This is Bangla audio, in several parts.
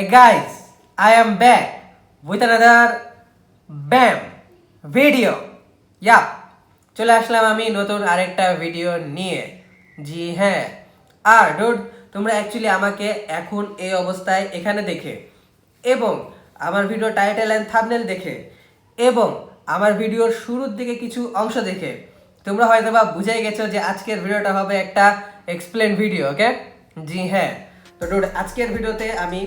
guys, I am back with another BAM video. Yeah, চলে আসলাম আমি নতুন আরেকটা ভিডিও নিয়ে। জি হ্যাঁ, আর ডুড তোমরা অ্যাকচুয়ালি আমাকে এখন এই অবস্থায় এখানে দেখে এবং আমার ভিডিও টাইটেল অ্যান্ড থাম্বনেল দেখে এবং আমার ভিডিওর শুরুর দিকে কিছু অংশ দেখে তোমরা হয়তো বা বুঝেই গেছো যে আজকের ভিডিওটা হবে একটা এক্সপ্লেন ভিডিও। ওকে, জি হ্যাঁ। তো ডুড আজকের ভিডিওতে আমি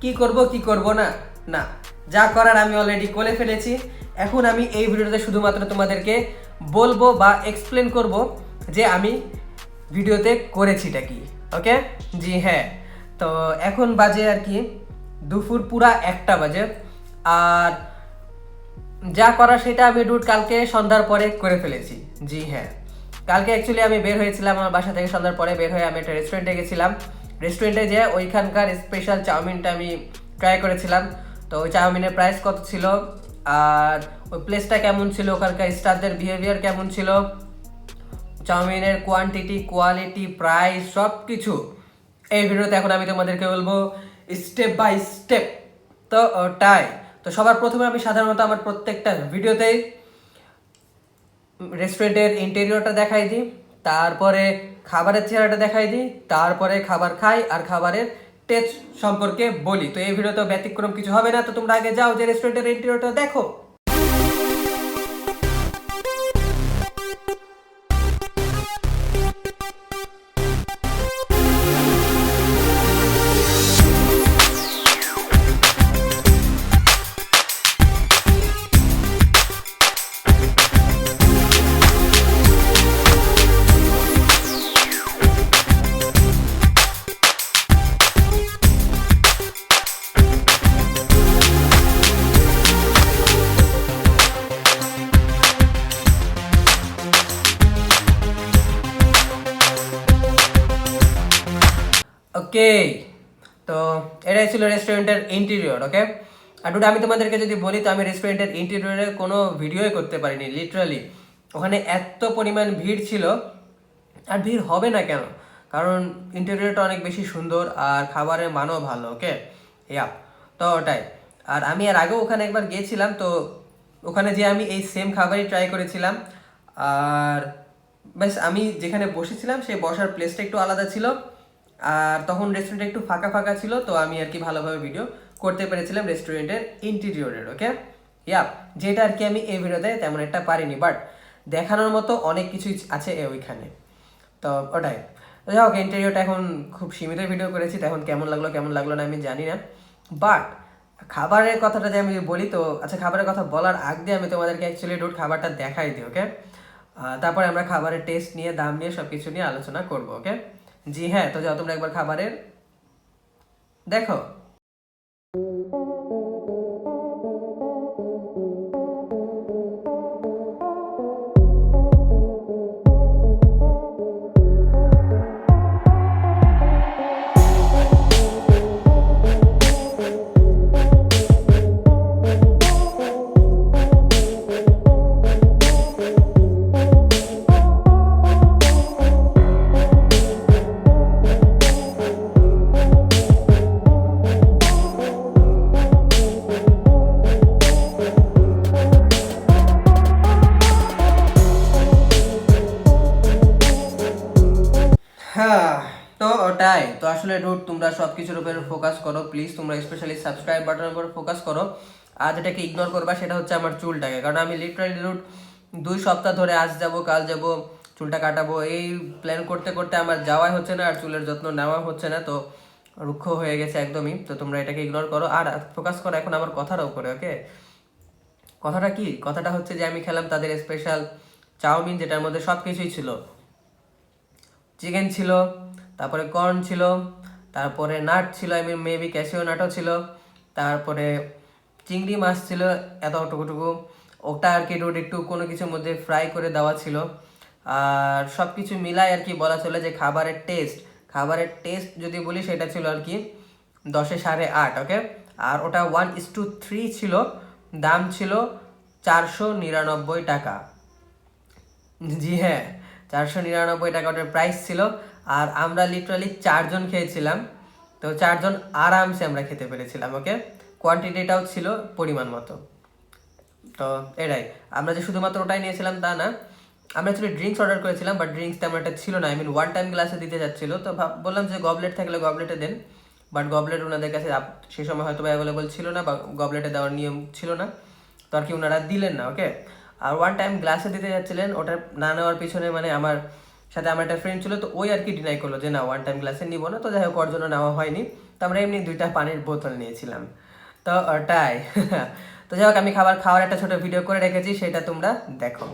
কি করব না না যা করার আমি অলরেডি করে ফেলেছি। এখন আমি এই ভিডিওতে শুধুমাত্র তোমাদেরকে বলবো বা এক্সপ্লেন করব যে আমি ভিডিওতে করেছিটা কি। ওকে, জি হ্যাঁ। তো এখন বাজে আর কি দুপুর পুরা 1টা বাজে, আর যা করা সেটা আমি ডুড কালকে সন্ধ্যার পরে করে ফেলেছি। জি হ্যাঁ, কালকে অ্যাকচুয়ালি আমি বের হয়েছিলাম আমার বাসা থেকে, সন্ধ্যার পরে বের হয়ে আমি একটা রেস্টুরেন্টে গেছিলাম। রেস্টুরেন্টে যেয়ে ওইখানকার স্পেশাল চাউমিনটা আমি ট্রাই করেছিলাম। তো ওই চাউমিনের প্রাইস কত ছিল আর ওই প্লেসটা কেমন ছিল, ওখানকার স্টাফদের বিহেভিয়ার কেমন ছিল, চাউমিনের কোয়ান্টিটি, কোয়ালিটি, প্রাইস সব কিছু এই ভিডিওতে এখন আমি তোমাদেরকে বলবো স্টেপ বাই স্টেপ। তো ওটাই তো সবার প্রথমে আমি সাধারণত আমার প্রত্যেকটা ভিডিওতেই রেস্টুরেন্টের ইন্টেরিয়রটা দেখাই দিই, তারপরে খাবারের চেহারাটা দেখাই দিই, তারপরে খাবার খাই আর খাবারের টেস্ট সম্পর্কে বলি। তো এই ভিডিওতে ব্যতিক্রম কিছু হবে না। তো তোমরা আগে যাও যে রেস্টুরেন্টের ইন্টেরিয়রটা দেখো। ওকে, তো এটাই ছিল রেস্টুরেন্টের ইন্টেরিয়র। ওকে, আর দুটো আমি তোমাদেরকে যদি বলি তো আমি রেস্টুরেন্টের ইন্টেরিয়রের কোনো ভিডিওই করতে পারিনি লিটারালি। ওখানে এত পরিমাণ ভিড় ছিল, আর ভিড় হবে না কেন, কারণ ইন্টেরিয়রটা অনেক বেশি সুন্দর আর খাবারের মানও ভালো। ওকে, ইয়া, তো ওটাই। আর আমি এর আগেও ওখানে একবার গিয়েছিলাম, তো ওখানে যে আমি এই সেম খাবারই ট্রাই করেছিলাম। আর ব্যাস আমি যেখানে বসেছিলাম সেই বসার প্লেসটা একটু আলাদা ছিল, আর তখন রেস্টুরেন্টটা একটু ফাঁকা ফাঁকা ছিল, তো আমি আর কি ভালোভাবে ভিডিও করতে পেরেছিলাম রেস্টুরেন্টের ইন্টেরিয়রের। ওকে, ইয়া, যেটা আর কি আমি এই ভিডিওতে তেমন একটা পারিনি, বাট দেখানোর মতো অনেক কিছুই আছে ওইখানে। তো ওটাই, যাই হোক, ইন্টেরিয়রটা এখন খুব সীমিত ভিডিও করেছি, তো এখন কেমন লাগলো না আমি জানি না। বাট খাবারের কথাটা যে আমি বলি, তো আচ্ছা, খাবারের কথা বলার আগ দিয়ে আমি তোমাদেরকে অ্যাকচুয়ালি রুট খাবারটা দেখাই দিই। ওকে, তারপরে আমরা খাবারের টেস্ট নিয়ে, দাম নিয়ে সব কিছু নিয়ে আলোচনা করবো। ওকে, জি হ্যাঁ। তো যাও তোমরা একবার খাবারের দেখো। হ্যাঁ, তো ওটাই তো আসলে রুট তোমরা সব কিছুর উপরে ফোকাস করো প্লিজ, তোমরা স্পেশালি সাবস্ক্রাইব বাটনের উপর ফোকাস করো। আর যেটাকে ইগনোর করবা সেটা হচ্ছে আমার চুলটাকে, কারণ আমি লিটারালি রুট 2 সপ্তাহ ধরে আজ যাব কাল যাব চুলটা কাটাবো, এই প্ল্যান করতে করতে আমার যাওয়াই হচ্ছে না আর চুলের যত্ন নেওয়া হচ্ছে না, তো রুক্ষ হয়ে গেছে একদমই। তো তোমরা এটাকে ইগনোর করো আর ফোকাস করো এখন আমার কথার উপরে। ওকে, কথাটা কি, কথাটা হচ্ছে যে আমি খেলাম তাদের স্পেশাল চাউমিন, যেটার মধ্যে সব কিছুই ছিল। চিকেন ছিল, তারপরে কর্ন ছিল, তারপরে নাট ছিল, আমি মেবি ক্যাশিও নাটও ছিল, তারপরে চিংড়ি মাছ ছিল এতটুকুটুকু, ওটা আর কি রোড একটু কোনো কিছুর মধ্যে ফ্রাই করে দেওয়া ছিল। আর সব কিছু মিলাই আর কি বলা চলে যে খাবারের টেস্ট যদি বলি সেটা ছিল আর কি 10-এ 8.5। ওকে, আর ওটা 1:3 ছিল, দাম ছিল 499 টাকা। জি হ্যাঁ, 499 টাকা ওটার প্রাইস ছিল। আর আমরা লিটারালি 4 জন খেয়েছিলাম, তো 4 জন আরামসে আমরা খেতে পেরেছিলাম। ওকে, কোয়ান্টিটিটাও ছিল পরিমাণ মতো। তো এটাই, আমরা যে শুধুমাত্র ওটাই নিয়েছিলাম তা না, আমরা অ্যাকচুয়ালি ড্রিঙ্কস অর্ডার করেছিলাম, বাট ড্রিঙ্কস তেমন একটা ছিল না। ওয়ান টাইম গ্লাসে দিতে যাচ্ছিলো, তো বললাম যে গবলেট থাকলে গবলেটে দেন, বাট গবলেট ওনাদের কাছে সেই সময় হয়তো অ্যাভেলেবল ছিল না, বা গবলেটে দেওয়ার নিয়ম ছিল না, তো আর কি ওনারা দিলেন না। ওকে, আর ওয়ান টাইম গ্লাসে দিতে যাচ্ছিলেন, ওটা না নেওয়ার পিছনে মানে আমার সাথে আমার একটা ফ্রেন্ড ছিল, তো ওই আর কি ডিনাই করলো যে না ওয়ান টাইম গ্লাসে নিব না। তো যাই হোক, ওর জন্য নেওয়া হয়নি। তো আমরা এমনি 2টা পানির বোতল নিয়েছিলাম। তো ওটাই তো যাই হোক, আমি খাওয়ার একটা ছোট ভিডিও করে রেখেছি, সেটা তোমরা দেখো।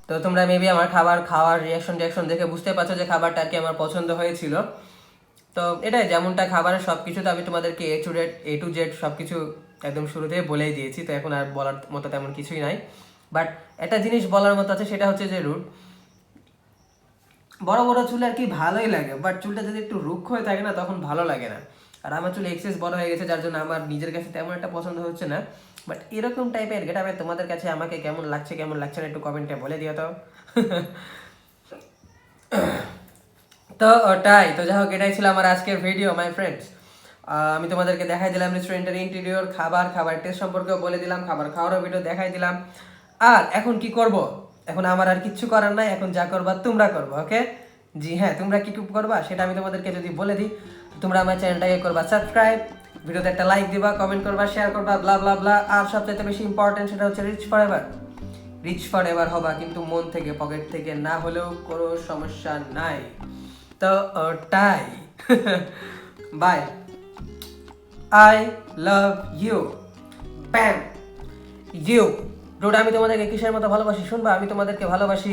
তো তোমরা মেবি আমার খাওয়ার রিয়াকশন দেখে বুঝতে পারছো যে খাবারটা আর কি আমার পছন্দ হয়েছিল। তো এটাই, যেমনটা খাবারের সব কিছু তো আমি তোমাদেরকে এ টু জেড সব কিছু একদম শুরুতেই বলেই দিয়েছি, তো এখন আর বলার মতো তেমন কিছুই নাই। বাট একটা জিনিস বলার মতো আছে, সেটা হচ্ছে যে বড় বড় চুল আর কি ভালোই লাগে, বাট চুলটা যদি একটু রুক্ষ হয়ে থাকে না, তখন ভালো লাগে না। আর আমার চুল এক্সেস বড় হয়ে গেছে, যার জন্য আমার নিজের কাছে তেমন একটা পছন্দ হচ্ছে না। বাট এরকম টাইপের গেটআপে তোমাদের কাছে আমাকে কেমন লাগছে না একটু কমেন্টে বলে দিও তো। তো ওটাই, তো যাই হোক, এটাই ছিল আমার আজকের ভিডিও মাই ফ্রেন্ডস। আমি তোমাদেরকে দেখাই দিলাম রেস্টুরেন্টের ইন্টেরিয়র, খাবার টেস্ট সম্পর্কেও বলে দিলাম, খাবার খাওয়ারও ভিডিও দেখাই দিলাম। আর এখন কি করব? এখন আমার আর কিচ্ছু করার নাই, এখন যা করবা তোমরা করবা। ওকে, জি হ্যাঁ, তোমরা কি করবা সেটা আমি তোমাদেরকে যদি বলে দিই, তোমরা আমার চ্যানেলটাকে করবা সাবস্ক্রাইব, ভিডিওতে একটা লাইক দিবা, কমেন্ট করবা, শেয়ার করবা, ব্লা ব্লা ব্লা। আর সবচেয়ে বেশি ইম্পর্টেন্ট সেটা হচ্ছে রিচ ফর এভার হবা, কিন্তু মন থেকে, পকেট থেকে না হলেও কোনো সমস্যা নাই। তো ওটাই, বাই, আই লাভ ইউ, ব্যাম ইউ ডোড। আমি তোমাদেরকে কিসের মতো ভালোবাসি শুনবা? আমি তোমাদেরকে ভালোবাসি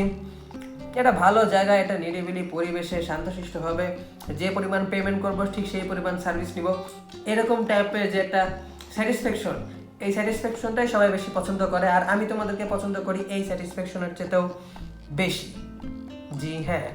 এটা ভালো জায়গা, এটা নিরিবিলি পরিবেশে শান্তশিষ্ট হবে, যে পরিমাণ পেমেন্ট করবো ঠিক সেই পরিমাণ সার্ভিস নিব, এরকম টাইপের যে একটা স্যাটিসফ্যাকশন, এই স্যাটিসফ্যাকশনটাই সবাই বেশি পছন্দ করে। আর আমি তোমাদেরকে পছন্দ করি এই স্যাটিসফ্যাকশনের চেয়েও বেশি। জি হ্যাঁ।